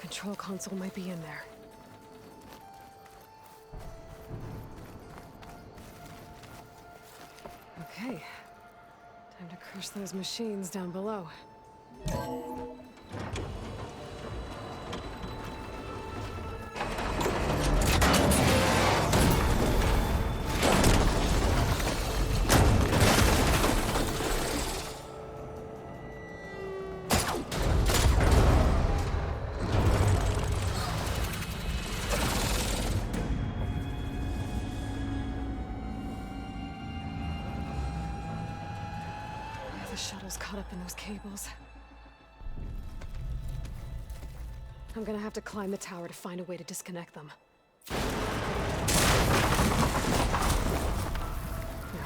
control console might be in there. Okay. Time to crush those machines down below. The shuttle's caught up in those cables. I'm gonna have to climb the tower to find a way to disconnect them. Now,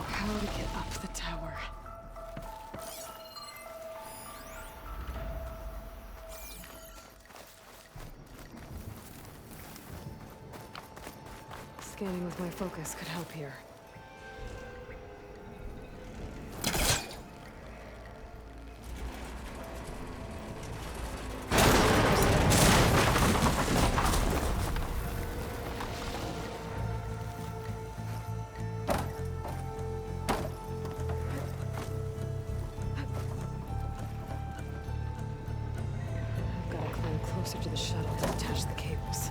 how to get up the tower? Scanning with my focus could help here. Closer to the shuttle to attach the cables.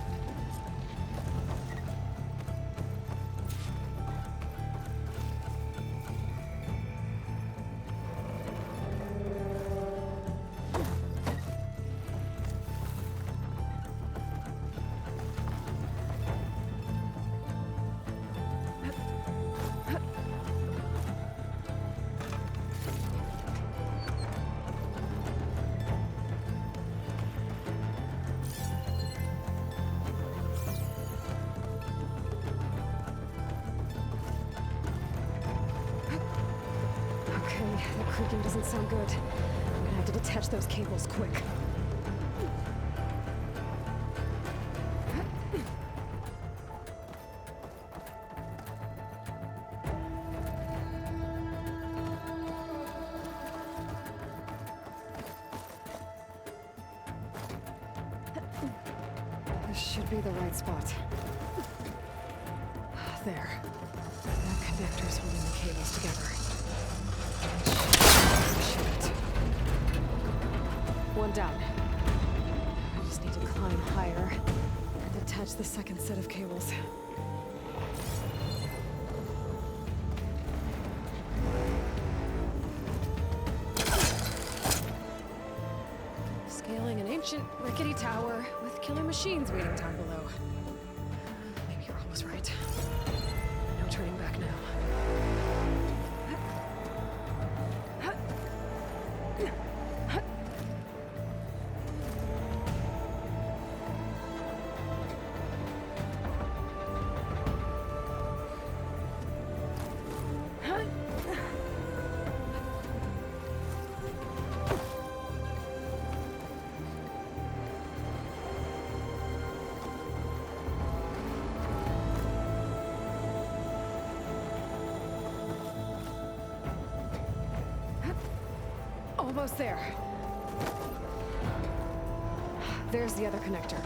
The creaking doesn't sound good. I'm gonna have to detach those cables quick. This should be the right spot. There. That connector's holding the cables together. One down. I just need to climb higher and attach the second set of cables. Scaling an ancient, rickety tower with killer machines waiting down below. Maybe you're almost right. No turning back now. Almost there. There's the other connector.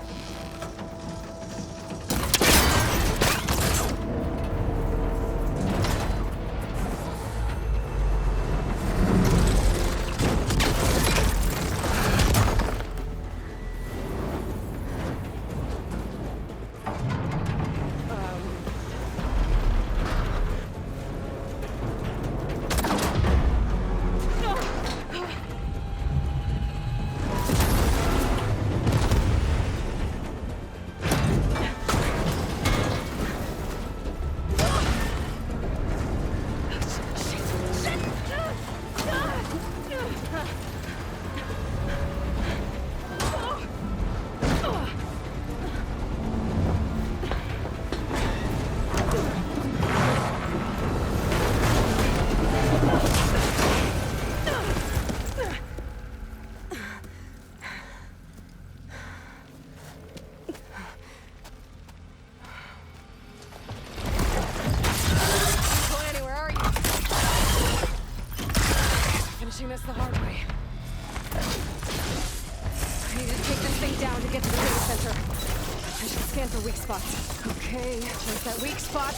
way down to get to the data center. I should scan for weak spots. Okay, there's that weak spot.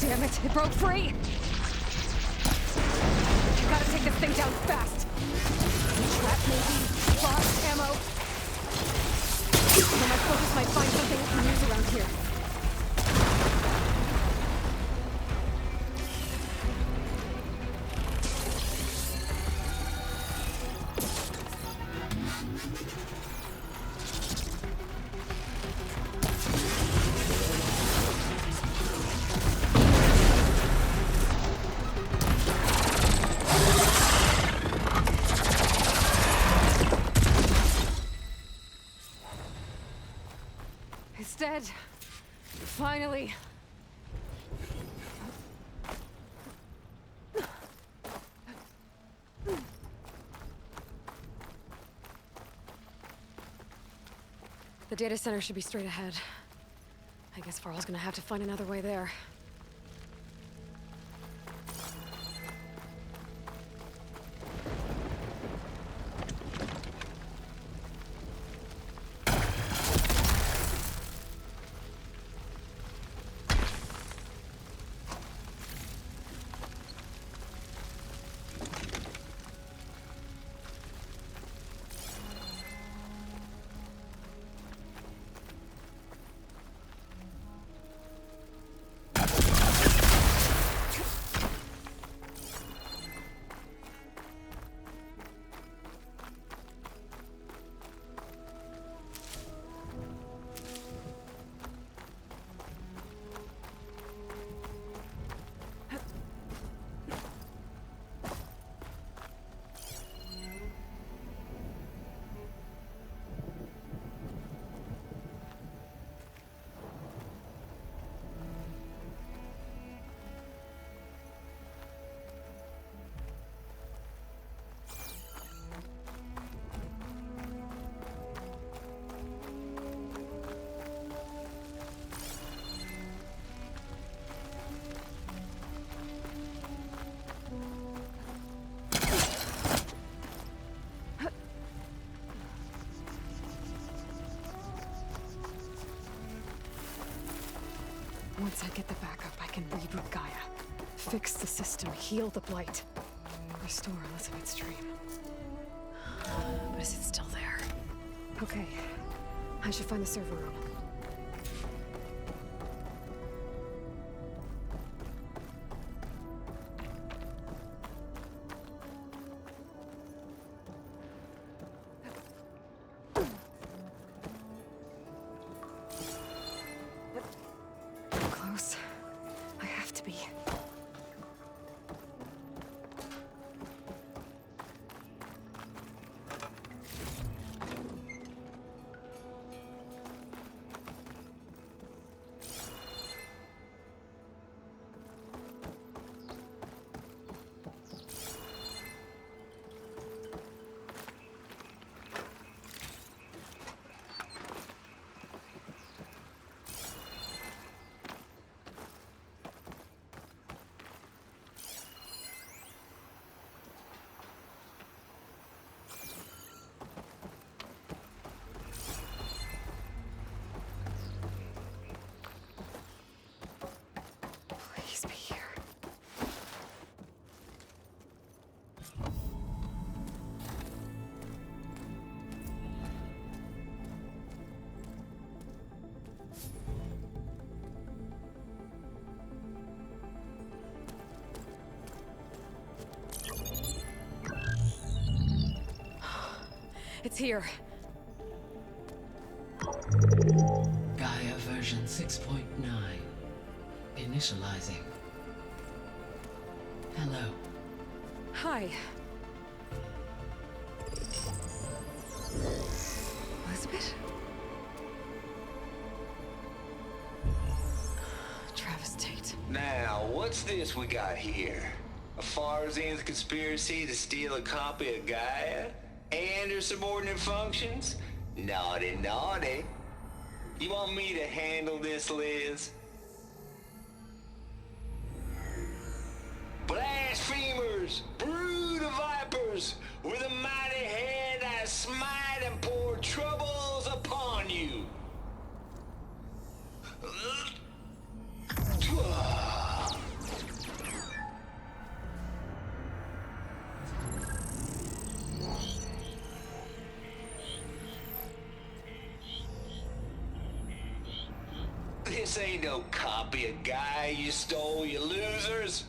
Damn it, it broke free! Gotta take this thing down fast! Trap maybe? Lost ammo? So my focus might find something we can use around here. It's dead. Finally. The data center should be straight ahead. I guess Farrell's gonna have to find another way there. Once I get the backup, I can reboot Gaia. Fix the system, heal the blight. Restore Elizabeth's dream. But is it still there? Okay. I should find the server room. Close. I have to be. Please be here. It's here. Gaia, Version 6.9. Initializing. Hello. Hi. Elizabeth? Travis Tate. Now, what's this we got here? A Farzian's conspiracy to steal a copy of Gaia? And her subordinate functions? Naughty, naughty. You want me to handle this, Liz? Blasphemers! Brood of vipers! With a mighty hand I smite and pour troubles upon you! This ain't no copy of Guy you stole, you losers.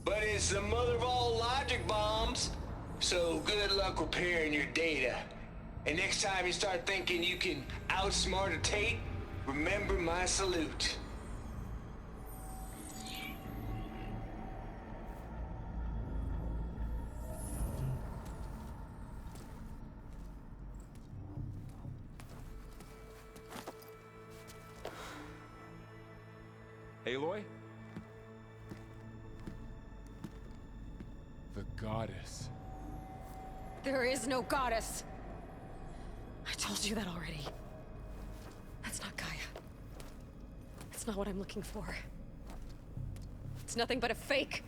But it's the mother of all logic bombs. So good luck repairing your data. And next time you start thinking you can outsmart a Tate, remember my salute. Aloy? The goddess. There is no goddess. I told you that already. That's not Gaia. That's not what I'm looking for. It's nothing but a fake.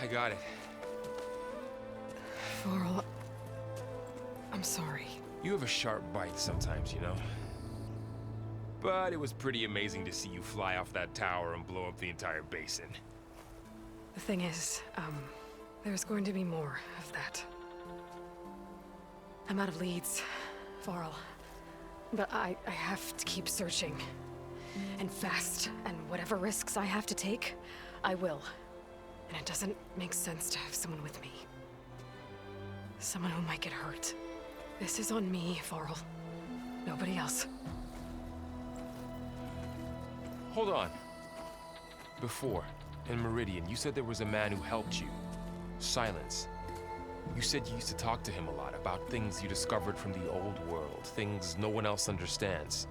I got it. Varl, I'm sorry. You have a sharp bite sometimes, you know? But it was pretty amazing to see you fly off that tower and blow up the entire basin. The thing is, there's going to be more of that. I'm out of leads, Varl. But I have to keep searching. And fast, and whatever risks I have to take, I will. And it doesn't make sense to have someone with me. Someone who might get hurt. This is on me, Varl. Nobody else. Hold on. Before, in Meridian, you said there was a man who helped you. Silence. You said you used to talk to him a lot about things you discovered from the old world, things no one else understands.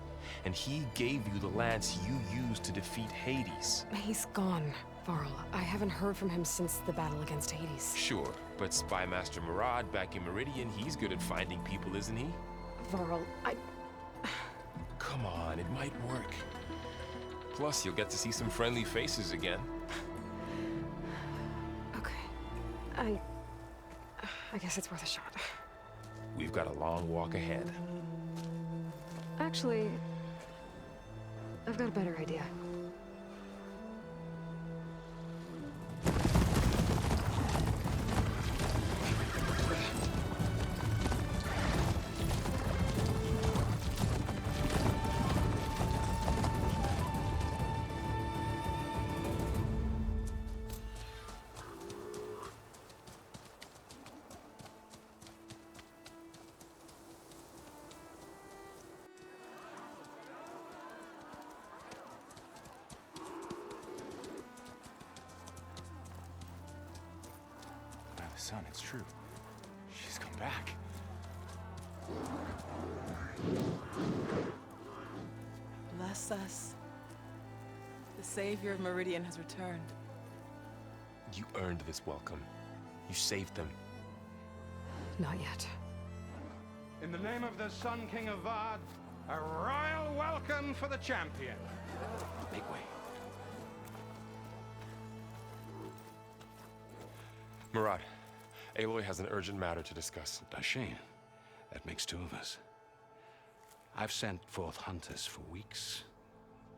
And he gave you the lance you used to defeat Hades. He's gone, Varl. I haven't heard from him since the battle against Hades. Sure, but Spy Master Murad back in Meridian, he's good at finding people, isn't he? Varl, Come on, it might work. Plus, you'll get to see some friendly faces again. Okay. I guess it's worth a shot. We've got a long walk ahead. Actually, I've got a better idea. Son, it's true. She's come back. Bless us. The Savior of Meridian has returned. You earned this welcome. You saved them. Not yet. In the name of the Sun King of Vard, a royal welcome for the champion. Make way. Murad, Aloy has an urgent matter to discuss. Dashane, that makes two of us. I've sent forth hunters for weeks,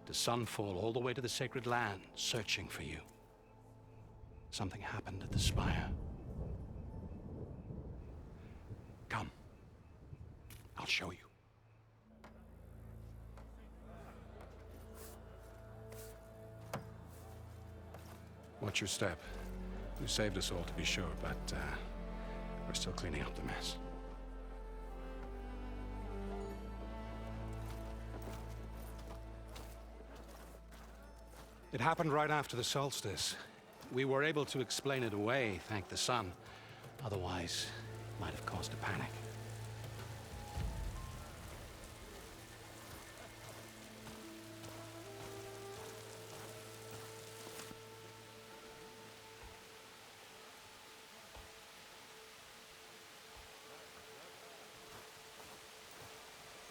The sun fall all the way to the sacred land, searching for you. Something happened at the spire. Come. I'll show you. Watch your step. You saved us all, to be sure, but we're still cleaning up the mess. It happened right after the solstice. We were able to explain it away, thank the sun. Otherwise, it might have caused a panic.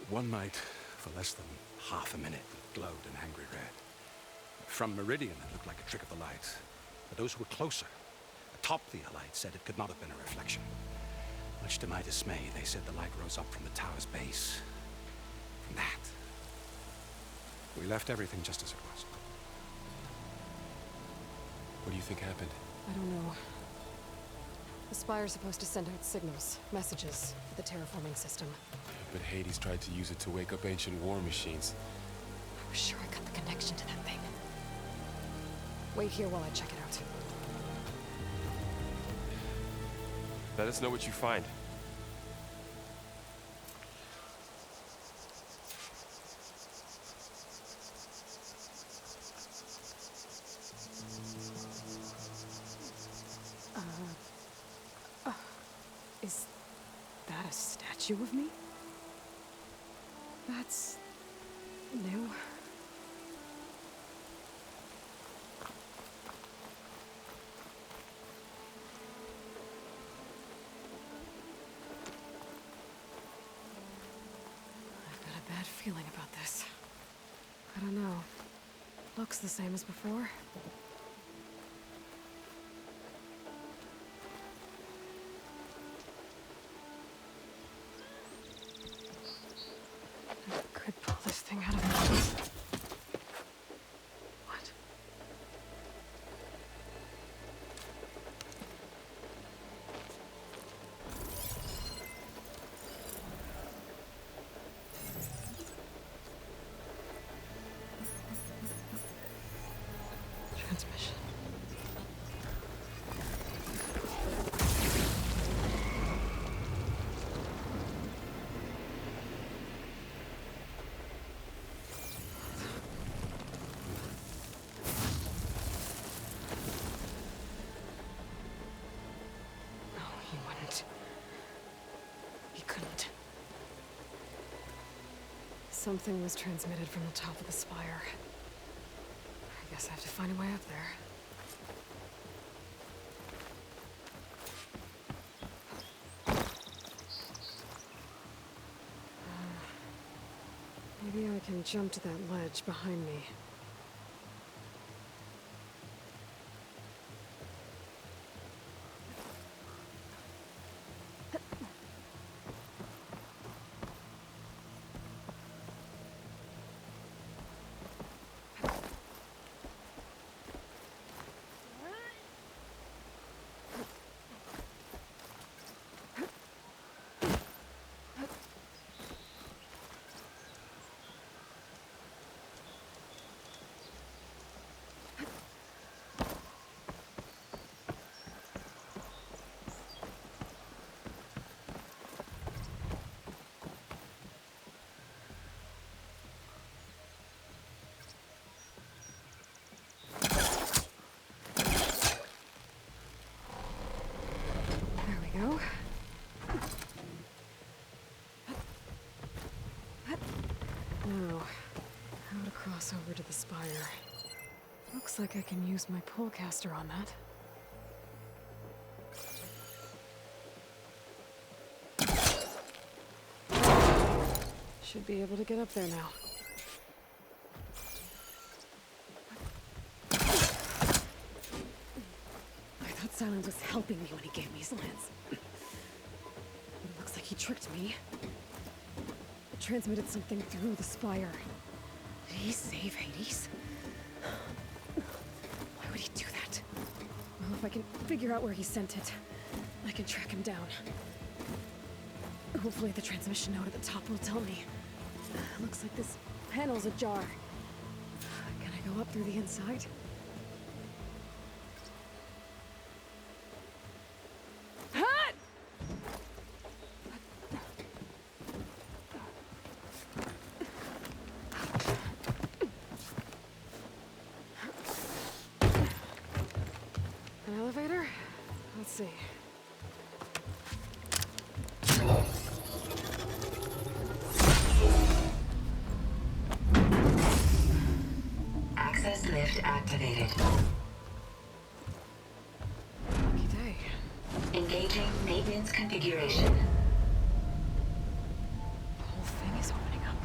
One night, for less than half a minute, it glowed an angry red. From Meridian, it looked like a trick of the light. But those who were closer, atop the light, said it could not have been a reflection. Much to my dismay, they said the light rose up from the tower's base. From that. We left everything just as it was. What do you think happened? I don't know. The Spire's supposed to send out signals, messages, for the terraforming system. But Hades tried to use it to wake up ancient war machines. I was sure I got the connection to that thing. Wait here while I check it out. Let us know what you find. Is that a statue of me? That's new. I've got a bad feeling about this. I don't know. Looks the same as before. I could pull this thing out of my... What? Transmission. No, he wouldn't. He couldn't. Something was transmitted from the top of the spire. I guess I have to find a way up there. Maybe I can jump to that ledge behind me. Go. Now, how to cross over to the spire. Looks like I can use my pullcaster on that. Should be able to get up there now. I thought Silence was helping me when he gave me his lance. It looks like he tricked me. It transmitted something through the spire. he save Hades? Why would he do that? Well, if I can figure out where he sent it, I can track him down. Hopefully the transmission note at the top will tell me. Looks like this panel's ajar. Can I go up through the inside? An elevator? Let's see. Access lift activated. Lucky day. Engaging maintenance configuration. The whole thing is opening up.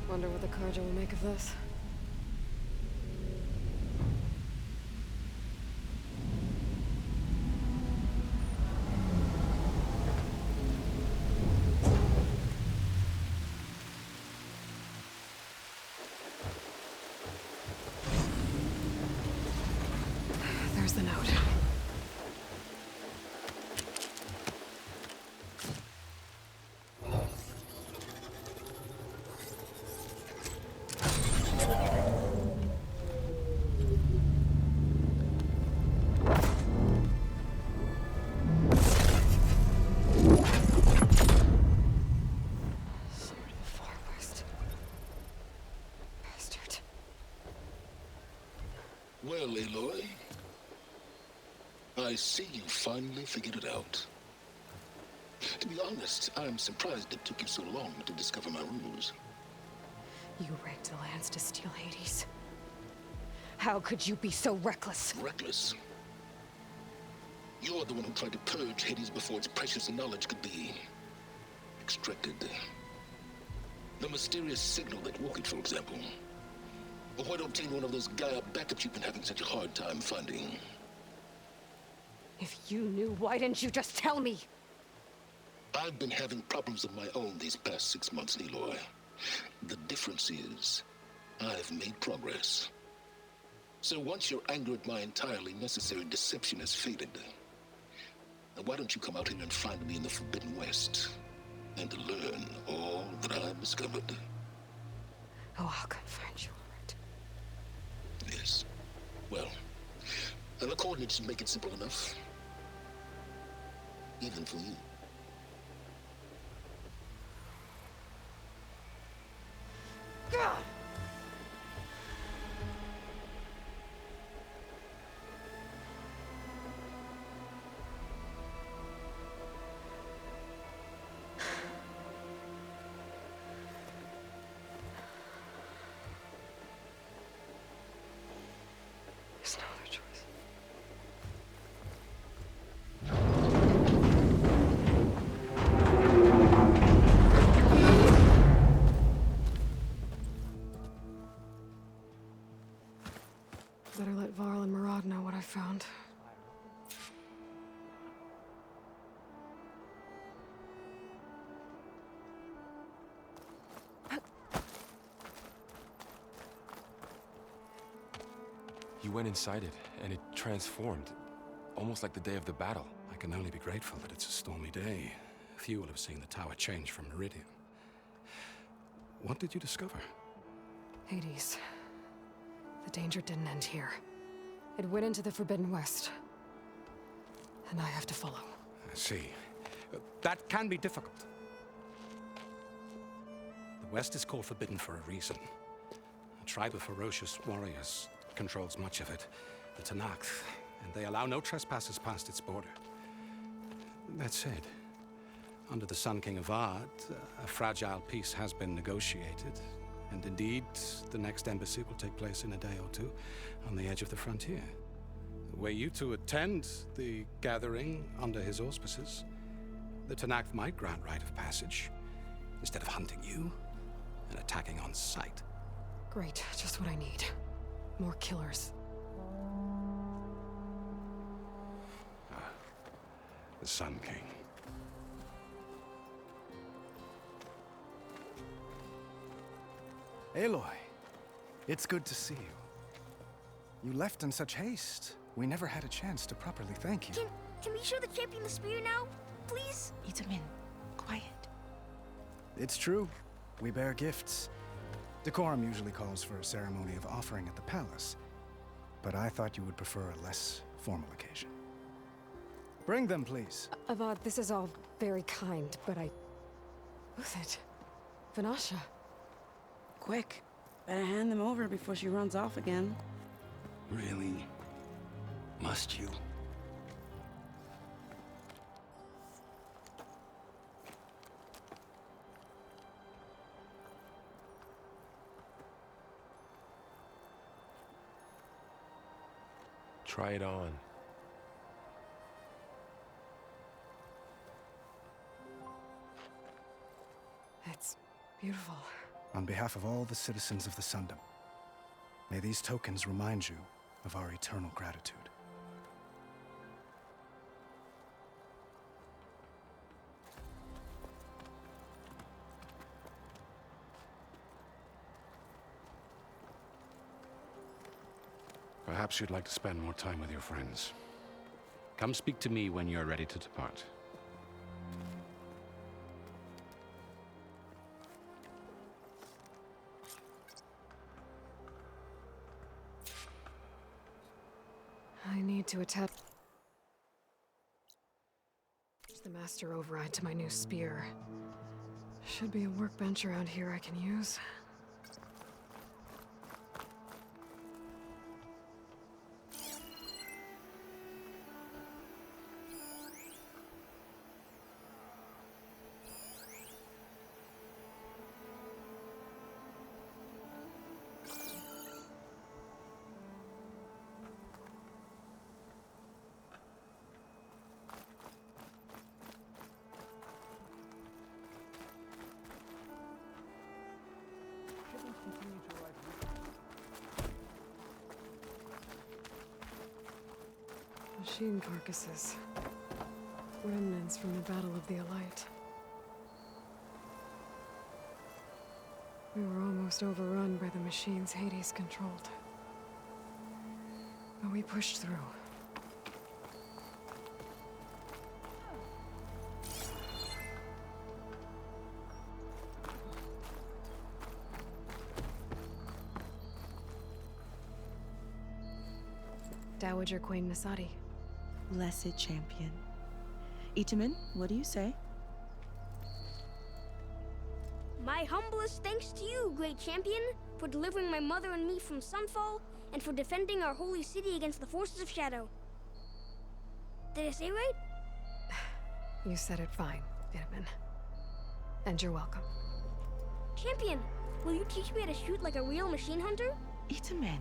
Wonder what the Carja will make of this. There's the note. Sword of the Far West. Bastard. Well, Aloy, I see you finally figured it out. To be honest, I'm surprised it took you so long to discover my ruse. You rigged the lands to steal Hades. How could you be so reckless? Reckless. You're the one who tried to purge Hades before its precious knowledge could be extracted. The mysterious signal that woke it, for example. Or why to obtain one of those Gaia backups you've been having such a hard time finding. If you knew, why didn't you just tell me? I've been having problems of my own these past 6 months, Aloy. The difference is, I've made progress. So once your anger at my entirely necessary deception has faded, now why don't you come out here and find me in the Forbidden West, and learn all that I've discovered? Oh, I'll come find you, all right. Yes. Well, the coordinates make it simple enough. Even for you. There's no other choice. Better let Varl and Murad know what I found. You went inside it, and it transformed. Almost like the day of the battle. I can only be grateful that it's a stormy day. Few will have seen the tower change from Meridian. What did you discover? Hades. The danger didn't end here. It went into the Forbidden West. And I have to follow. I see. That can be difficult. The West is called Forbidden for a reason. A tribe of ferocious warriors controls much of it, the Tanakh, and they allow no trespassers past its border. That said, under the Sun King of Ard, a fragile peace has been negotiated, and indeed, the next embassy will take place in a day or two on the edge of the frontier. Were you to attend the gathering under his auspices, the Tanakh might grant right of passage, instead of hunting you and attacking on sight. Great, just what I need. More killers. The Sun King. Aloy, it's good to see you. You left in such haste. We never had a chance to properly thank you. Can we show the champion the spear now, please? Itamin, quiet. It's true. We bear gifts. Decorum usually calls for a ceremony of offering at the palace, but I thought you would prefer a less formal occasion. Bring them, please. Avad, this is all very kind, but Who's it? Vanasha. Quick. Better hand them over before she runs off again. Really? Must you? Try it on. It's beautiful. On behalf of all the citizens of the Sundom, may these tokens remind you of our eternal gratitude. Perhaps you'd like to spend more time with your friends. Come speak to me when you're ready to depart. I need to attach the master override to my new spear. Should be a workbench around here I can use. Machine carcasses. Remnants from the Battle of the Elite. We were almost overrun by the machines Hades controlled. But we pushed through. Dowager Queen Nasadi. Blessed champion. Itamin, what do you say? My humblest thanks to you, great champion, for delivering my mother and me from Sunfall, and for defending our holy city against the forces of Shadow. Did I say right? You said it fine, Itamin. And you're welcome. Champion, will you teach me how to shoot like a real machine hunter? Itamin.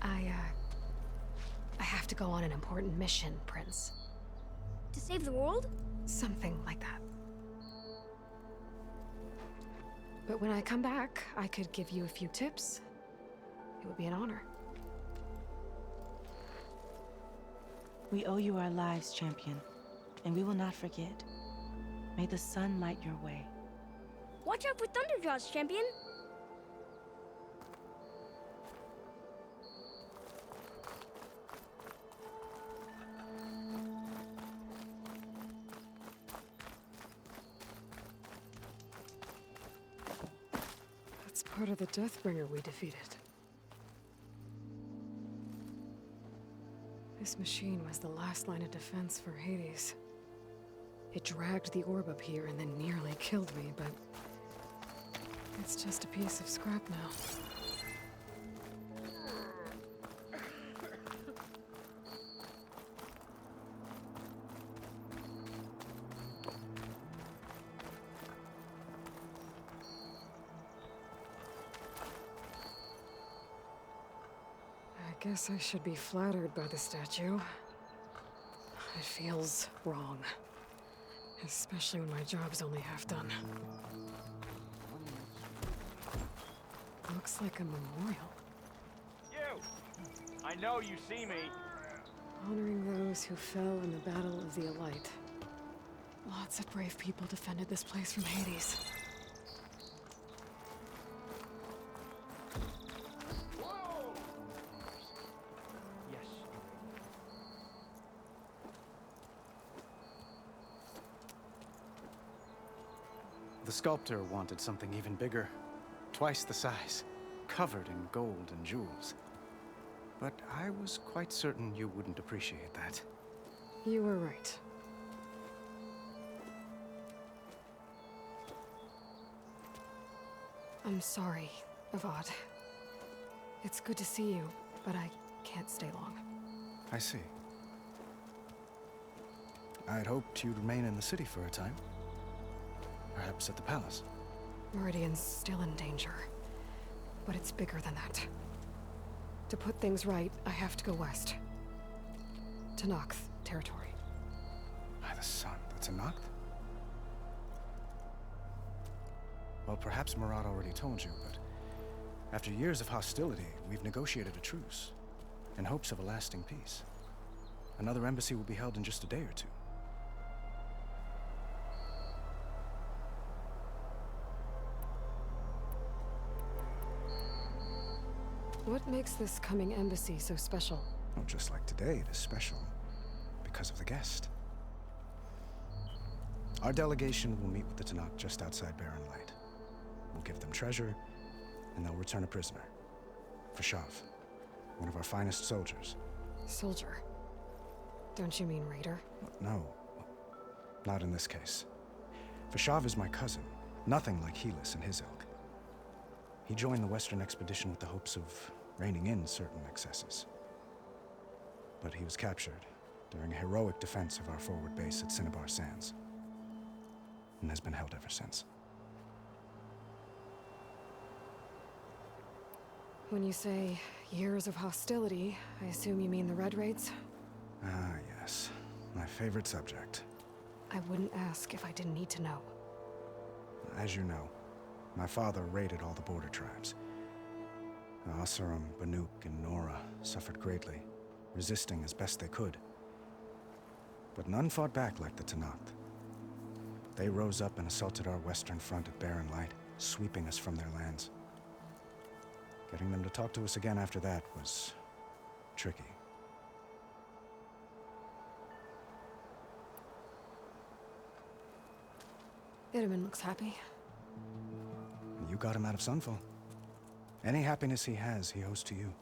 I have to go on an important mission, Prince. To save the world? Something like that. But when I come back, I could give you a few tips. It would be an honor. We owe you our lives, champion, and we will not forget. May the sun light your way. Watch out for Thunderjaws, champion! That's part of the Deathbringer we defeated. This machine was the last line of defense for Hades. It dragged the orb up here and then nearly killed me, but it's just a piece of scrap now. I guess I should be flattered by the statue. It feels wrong. Especially when my job's only half done. Looks like a memorial. You! I know you see me. Honoring those who fell in the Battle of the Elite. Lots of brave people defended this place from Hades. The sculptor wanted something even bigger, twice the size, covered in gold and jewels. But I was quite certain you wouldn't appreciate that. You were right. I'm sorry, Avad. It's good to see you, but I can't stay long. I see. I'd hoped you'd remain in the city for a time. Perhaps at the palace. Meridian's still in danger. But it's bigger than that. To put things right, I have to go west. To Nox territory. By the sun, that's a Nox? Well, perhaps Murad already told you, but after years of hostility, we've negotiated a truce in hopes of a lasting peace. Another embassy will be held in just a day or two. What makes this coming embassy so special? Well, just like today, it is special because of the guest. Our delegation will meet with the Tanakh just outside Barren Light. We'll give them treasure, and they'll return a prisoner. Fashav, one of our finest soldiers. Soldier? Don't you mean raider? No, not in this case. Fashav is my cousin, nothing like Helis and his ilk. He joined the Western expedition with the hopes of reining in certain excesses. But he was captured during a heroic defense of our forward base at Cinnabar Sands, and has been held ever since. When you say years of hostility, I assume you mean the Red Raids? Ah, yes. My favorite subject. I wouldn't ask if I didn't need to know. As you know, my father raided all the border tribes. Asurum, Banuk, and Nora suffered greatly, resisting as best they could. But none fought back like the Tanakh. They rose up and assaulted our western front at Barren Light, sweeping us from their lands. Getting them to talk to us again after that was tricky. Itaman looks happy. You got him out of Sunfall. Any happiness he has, he owes to you.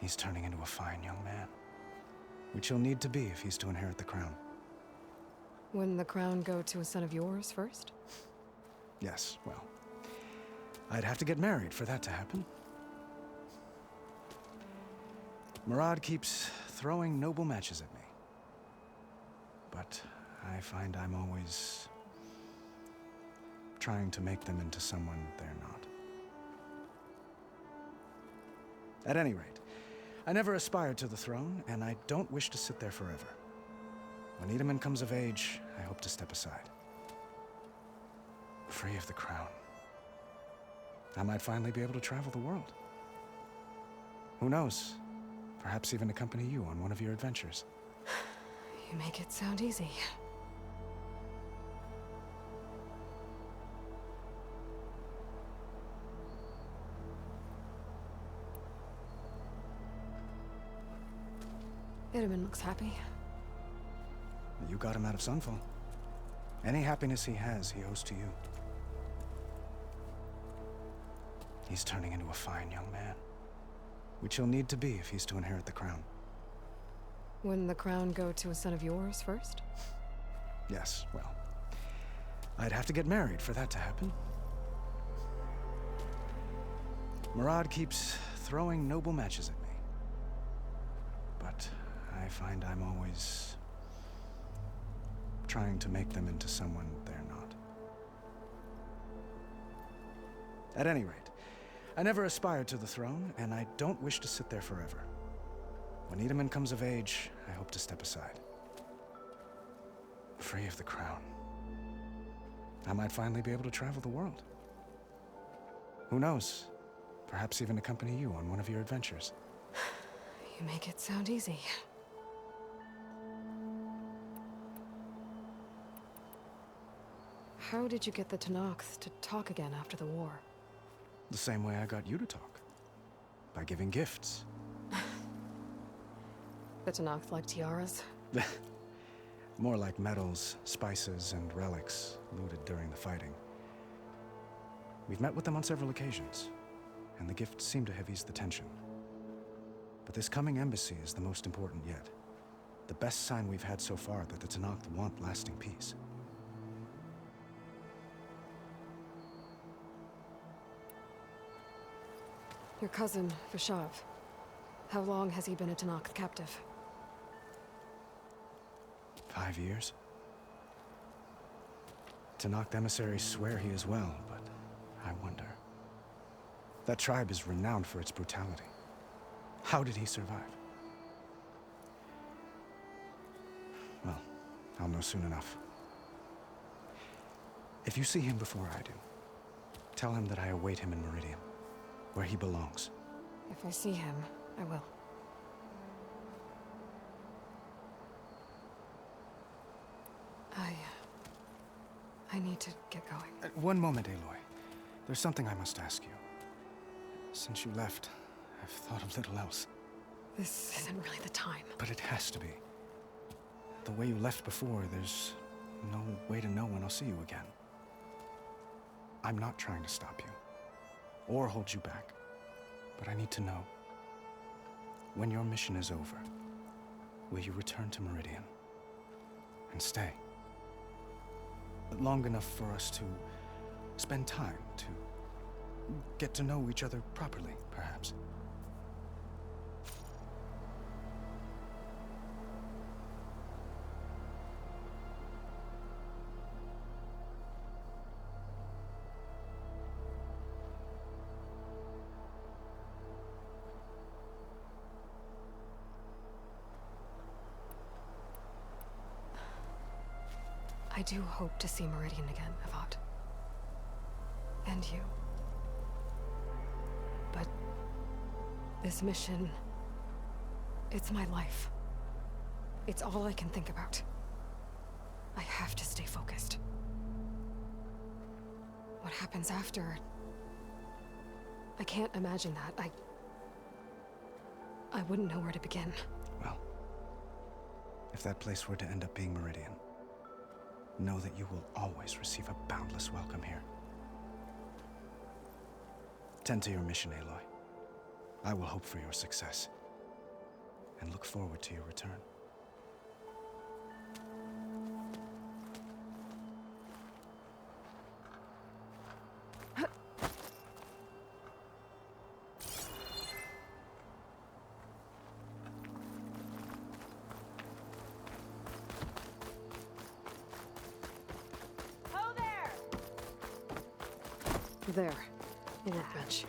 He's turning into a fine young man, which he'll need to be if he's to inherit the crown. Wouldn't the crown go to a son of yours first? Yes, well, I'd have to get married for that to happen. Murad keeps throwing noble matches at me. But I find I'm always trying to make them into someone they're not. At any rate, I never aspired to the throne, and I don't wish to sit there forever. When Itaman comes of age, I hope to step aside. Free of the crown. I might finally be able to travel the world. Who knows? Perhaps even accompany you on one of your adventures. You make it sound easy. Itaman looks happy. You got him out of Sunfall. Any happiness he has, he owes to you. He's turning into a fine young man, which he'll need to be if he's to inherit the crown. Wouldn't the crown go to a son of yours first? Yes, well, I'd have to get married for that to happen. Murad keeps throwing noble matches at me. But I find I'm always trying to make them into someone they're not. At any rate, I never aspired to the throne, and I don't wish to sit there forever. When Itaman comes of age, I hope to step aside. Free of the crown. I might finally be able to travel the world. Who knows? Perhaps even accompany you on one of your adventures. You make it sound easy. How did you get the Tanakh to talk again after the war? The same way I got you to talk. By giving gifts. The Tanakh like tiaras? More like metals, spices, and relics looted during the fighting. We've met with them on several occasions, and the gifts seem to have eased the tension. But this coming embassy is the most important yet. The best sign we've had so far that the Tenakth want lasting peace. Your cousin, Vishav. How long has he been a Tenakth captive? 5 years? Tenakth emissaries swear he is well, but I wonder. That tribe is renowned for its brutality. How did he survive? Well, I'll know soon enough. If you see him before I do, tell him that I await him in Meridian, where he belongs. If I see him, I will. I need to get going. One moment, Aloy. There's something I must ask you. Since you left, I've thought of little else. This isn't really the time. But it has to be. The way you left before, there's no way to know when I'll see you again. I'm not trying to stop you, or hold you back. But I need to know, when your mission is over, will you return to Meridian and stay? Long enough for us to spend time, to get to know each other properly, perhaps. I do hope to see Meridian again, Avad. And you. But this mission, it's my life. It's all I can think about. I have to stay focused. What happens after? I can't imagine that. I wouldn't know where to begin. Well, if that place were to end up being Meridian, know that you will always receive a boundless welcome here. Tend to your mission, Aloy. I will hope for your success, and look forward to your return. There, a workbench.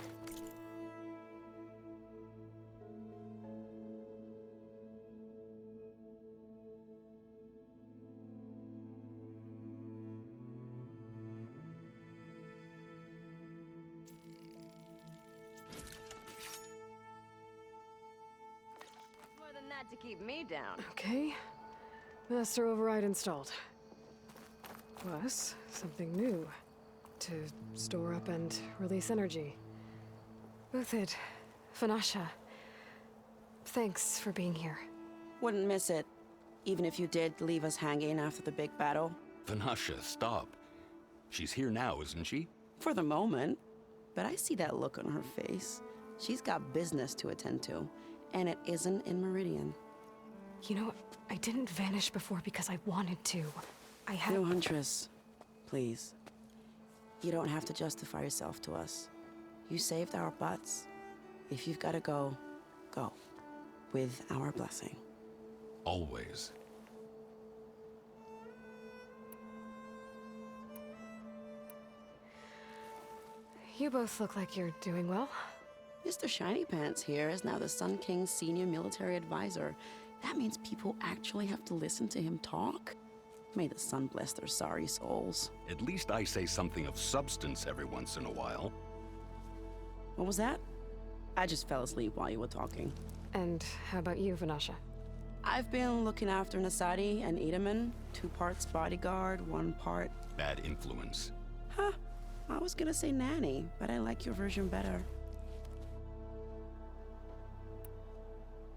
More than that to keep me down. Okay. Master override installed. Plus, something new. To store up and release energy. Uthid, Vanasha, thanks for being here. Wouldn't miss it, even if you did leave us hanging after the big battle. Vanasha, stop. She's here now, isn't she? For the moment. But I see that look on her face. She's got business to attend to, and it isn't in Meridian. You know, I didn't vanish before because I wanted to. I had... No, Huntress. Please. You don't have to justify yourself to us. You saved our butts. If you've got to go, go. With our blessing. Always. You both look like you're doing well. Mr. Shiny Pants here is now the Sun King's senior military advisor. That means people actually have to listen to him talk? May the sun bless their sorry souls. At least I say something of substance every once in a while. What was that? I just fell asleep while you were talking. And how about you, Vanasha? I've been looking after Nasadi and Edaman. 2 parts bodyguard, 1 part... bad influence. Huh. I was gonna say nanny, but I like your version better.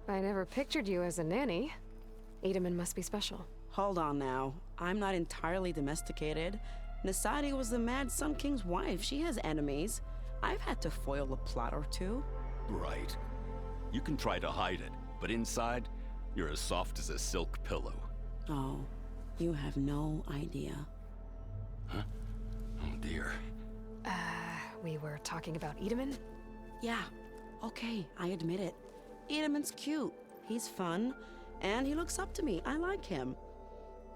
I never pictured you as a nanny. Edaman must be special. Hold on now. I'm not entirely domesticated. Nasadi was the Mad Sun King's wife. She has enemies. I've had to foil a plot or two. Right. You can try to hide it, but inside, you're as soft as a silk pillow. Oh, you have no idea. Huh? Oh dear. We were talking about Edaman? Yeah, okay, I admit it. Edaman's cute. He's fun, and he looks up to me. I like him.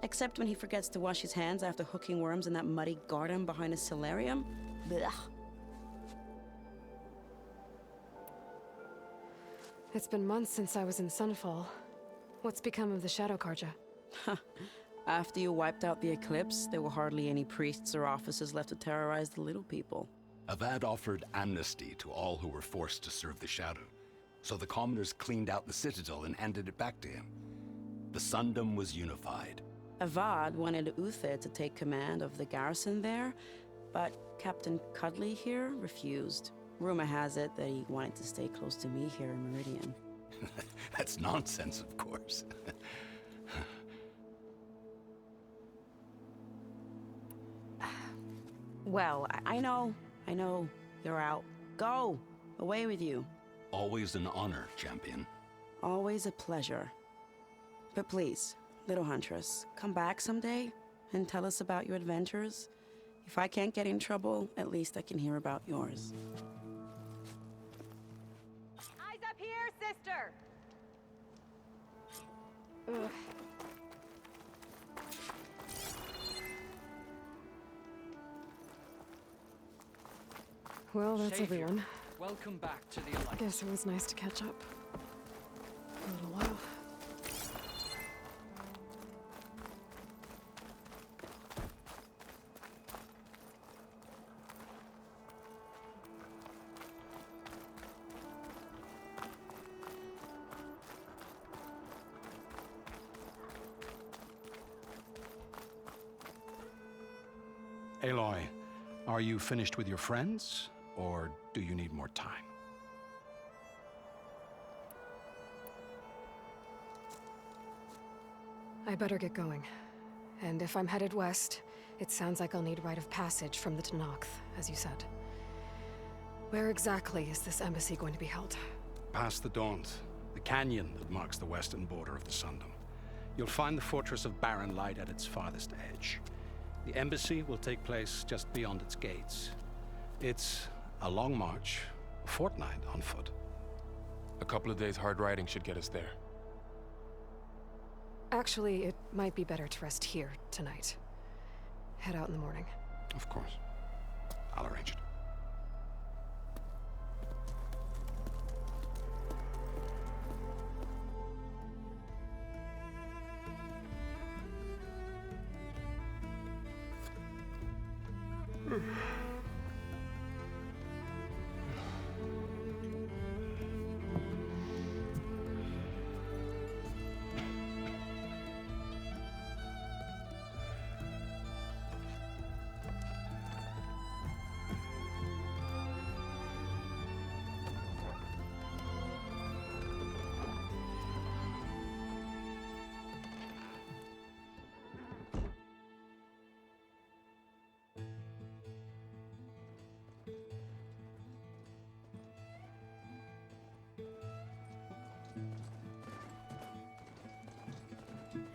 Except when he forgets to wash his hands after hooking worms in that muddy garden behind his solarium. Blech. It's been months since I was in Sunfall. What's become of the Shadow Karja? After you wiped out the eclipse, there were hardly any priests or officers left to terrorize the little people. Avad offered amnesty to all who were forced to serve the Shadow, so the commoners cleaned out the citadel and handed it back to him. The Sundom was unified. Avad wanted Uther to take command of the garrison there, but Captain Cudley here refused. Rumor has it that he wanted to stay close to me here in Meridian. That's nonsense, of course. Well, I know. You're out. Go! Away with you. Always an honor, champion. Always a pleasure. But please, little huntress, come back someday and tell us about your adventures. If I can't get in trouble, at least I can hear about yours. Eyes up here, sister! Ugh. Well, that's Savior, everyone. welcome back to the I Alliance. guess it was nice to catch up. A little while. Aloy, are you finished with your friends, or do you need more time? I better get going. And if I'm headed west, it sounds like I'll need rite of passage from the Tenakth, as you said. Where exactly is this embassy going to be held? Past the Daunt, the canyon that marks the western border of the Sundom. You'll find the fortress of Barren Light at its farthest edge. The embassy will take place just beyond its gates. It's a long march, a fortnight on foot. A couple of days hard riding should get us there. Actually, it might be better to rest here tonight. Head out in the morning. Of course. I'll arrange it.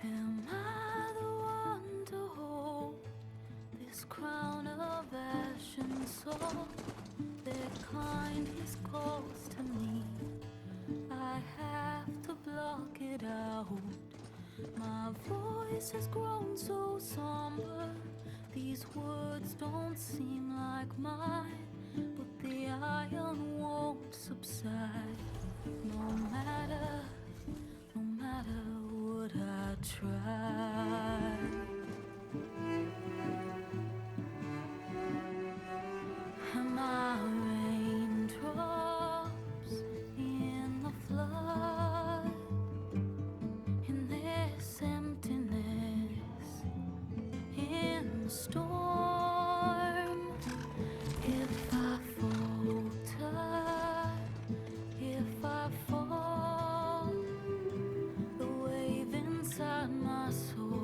Am I the one to hold this crown of ash and salt? Their kindness calls to me. I have to block it out. My voice has grown so somber. These words don't seem like mine, but the iron won't subside. No matter what I try. Am I raindrops in the flood? In this emptiness, in the storm. If I falter, if I fall, the wave inside my soul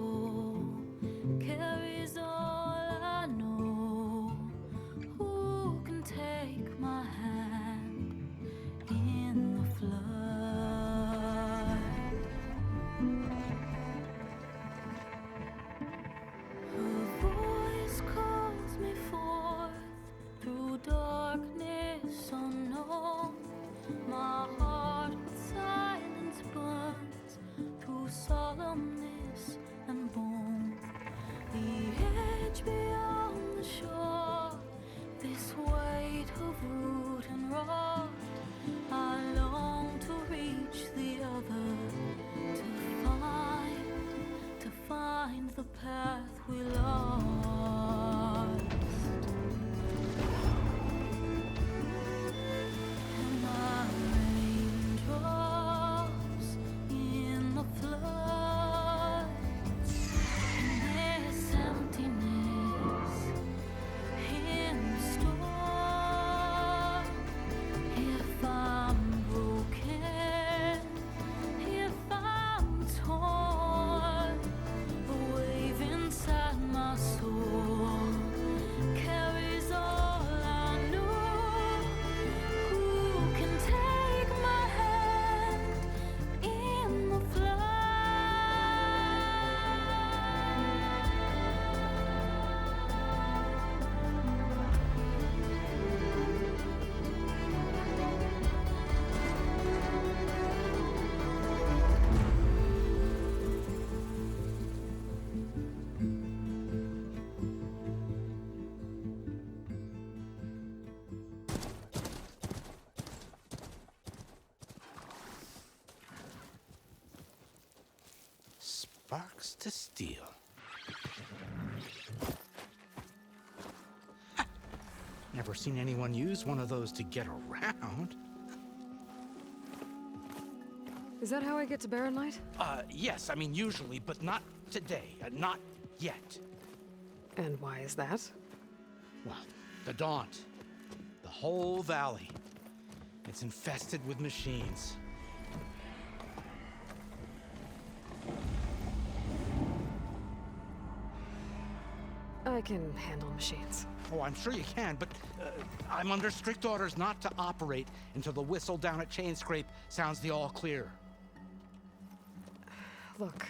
Sparks to steel. Never seen anyone use one of those to get around. Is that how I get to Barren Light? Yes, I mean usually, but not today. Not yet. And why is that? Well, the Daunt. The whole valley. It's infested with machines. I can handle machines. Oh, I'm sure you can, but I'm under strict orders not to operate until the whistle down at Chain Scrape sounds the all clear. Look,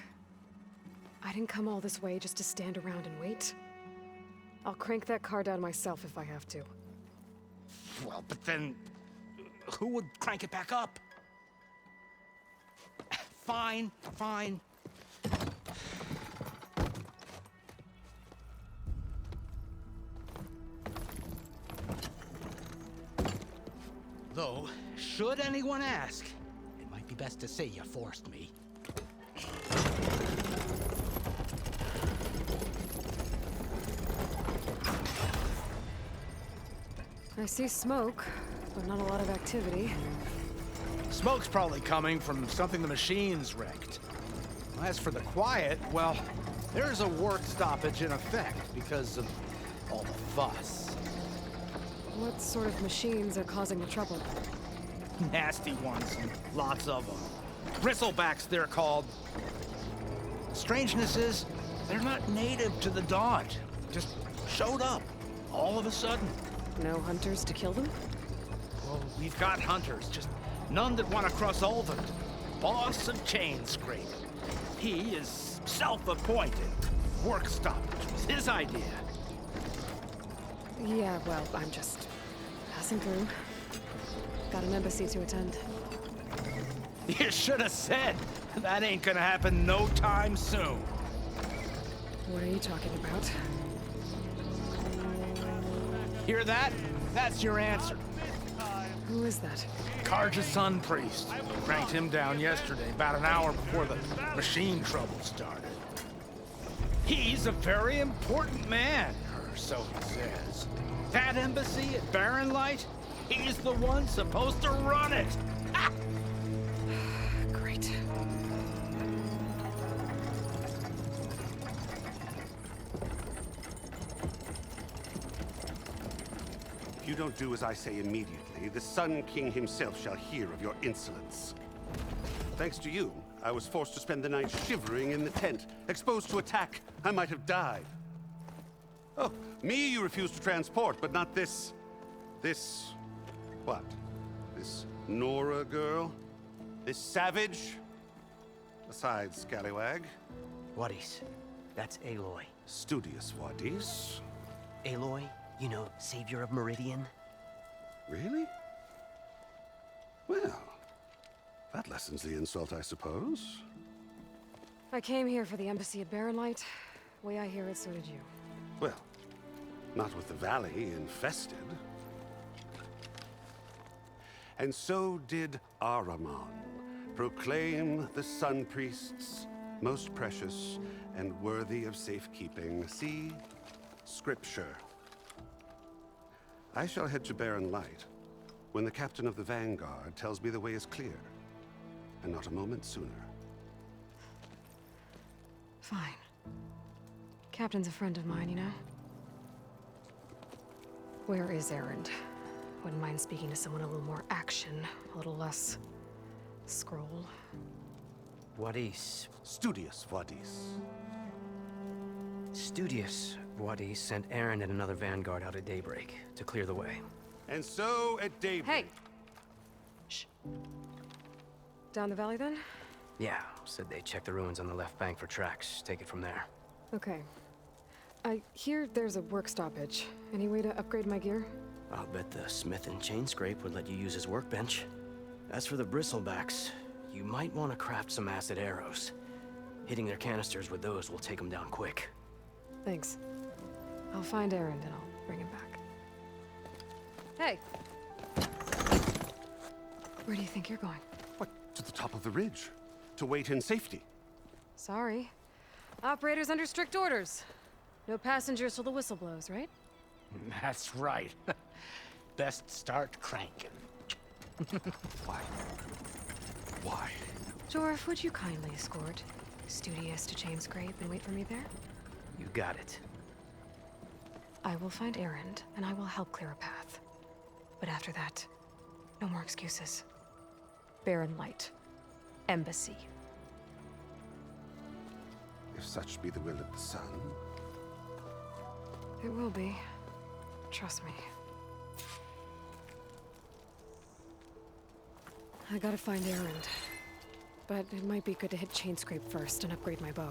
I didn't come all this way just to stand around and wait. I'll crank that car down myself if I have to. Well, but then who would crank it back up? Fine, fine. Though, should anyone ask, it might be best to say you forced me. I see smoke, but not a lot of activity. Smoke's probably coming from something the machines wrecked. As for the quiet, well, there's a work stoppage in effect because of all the fuss. What sort of machines are causing the trouble? Nasty ones, and lots of them. Bristlebacks, they're called. Strangeness is, they're not native to the Daunt. Just showed up, all of a sudden. No hunters to kill them? Well, we've got hunters, just none that want to cross over. Boss of Chain Scrape. He is self-appointed. Work stoppage was his idea. Yeah, well, I'm just passing through. Got an embassy to attend. You should have said. That ain't gonna happen no time soon. What are you talking about? Hear that? That's your answer. Who is that? Karja's Sun Priest. Cranked him down yesterday, about an hour before the machine trouble started. He's a very important man, or so he says. That embassy at Barren Light, he's the one supposed to run it. Ha! Great. If you don't do as I say immediately, the Sun King himself shall hear of your insolence. Thanks to you, I was forced to spend the night shivering in the tent. Exposed to attack, I might have died. Oh, me you refuse to transport, but not this... what? This Nora girl? This savage? Besides, scallywag. Wadis. That's Aloy. Studious Wadis. Aloy, you know, savior of Meridian. Really? Well, that lessens the insult, I suppose. I came here for the embassy at Barren Light. Way I hear it, so did you. Well, not with the valley infested. And so did Ahriman, proclaim the Sun Priests most precious and worthy of safekeeping. See Scripture. I shall head to Barren Light when the captain of the Vanguard tells me the way is clear, and not a moment sooner. Fine. Captain's a friend of mine, you know? Where is Erend? Wouldn't mind speaking to someone a little more action, a little less scroll. Wadis. Studious Wadis. Studious Wadis sent Aaron and another Vanguard out at daybreak to clear the way. And so at daybreak... Hey! Shh. Down the valley, then? Yeah, said they checked the ruins on the left bank for tracks. Take it from there. Okay. I hear there's a work stoppage. Any way to upgrade my gear? I'll bet the smith in Chain Scrape would let you use his workbench. As for the Bristlebacks, you might want to craft some acid arrows. Hitting their canisters with those will take them down quick. Thanks. I'll find Erend and I'll bring him back. Hey! Where do you think you're going? What, to the top of the ridge? To wait in safety? Sorry. Operators under strict orders. No passengers till the whistle blows, right? That's right. Best start cranking. Why? Why? Jorf, would you kindly escort Studious to Chain Scrape and wait for me there? You got it. I will find Erend, and I will help clear a path. But after that, no more excuses. Barren Light. Embassy. If such be the will of the sun. It will be. Trust me. I gotta find Erend. But it might be good to hit Chain Scrape first and upgrade my bow.